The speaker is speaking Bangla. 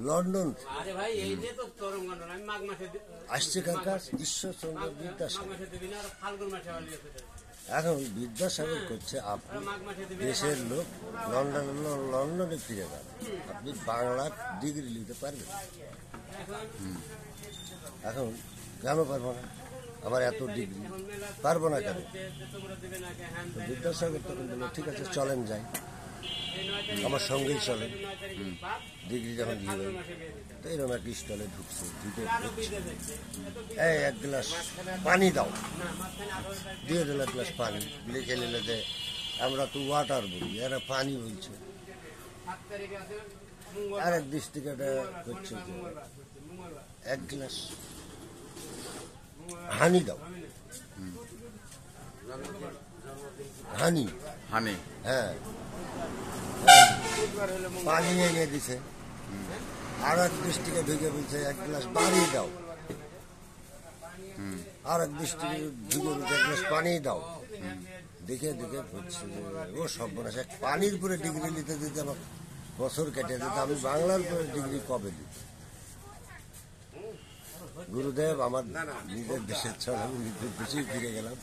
লন্ডন আসছে কারকার ঈশ্বরচন্দ্র বিদ্যাসাগর। এখন বিদ্যাসাগর করছে আপনি দেশের লোক লন্ডনে ফিরে যান, আপনি বাংলার ডিগ্রি নিতে পারবেন। এখন কেন পারবো না? আমার এত ডিগ্রি পারবো না কেন? বিদ্যাসাগর তখন বললো ঠিক আছে চলেন যাই, আমার সঙ্গেই চলেন। ডিগ্রি যখন দিয়ে দেবেন তো এরকম একটা স্টলে ঢুকছে, ঢুকে এই এক গ্লাস পানি দাও, দিয়ে দিল এক গ্লাস পানি, লিখে নিল যে আমরা তো ওয়াটার বলি, এরা পানি বলছে। আর এক দৃষ্টিকে করছে যে এক গ্লাস হানি দাও, হানি হানি হ্যাঁ পানি এনে দিছে। আর এক দৃষ্টিকে ঢুকে বলছে এক গ্লাস পানি দাও, আর এক দৃষ্টিকে ঢুকে বলছে এক গ্লাস পানি দাও। দেখে দেখে বলছে যে ও সর্বনাশ, এক পানির পরে ডিগ্রি নিতে দিতে আমার বছর কেটে দিতে, আমি বাংলার পরে ডিগ্রি কবে দিত? গুরুদেব, আমার নিজের দেশের ছড়া, আমি নিজের দেশেই ফিরে গেলাম।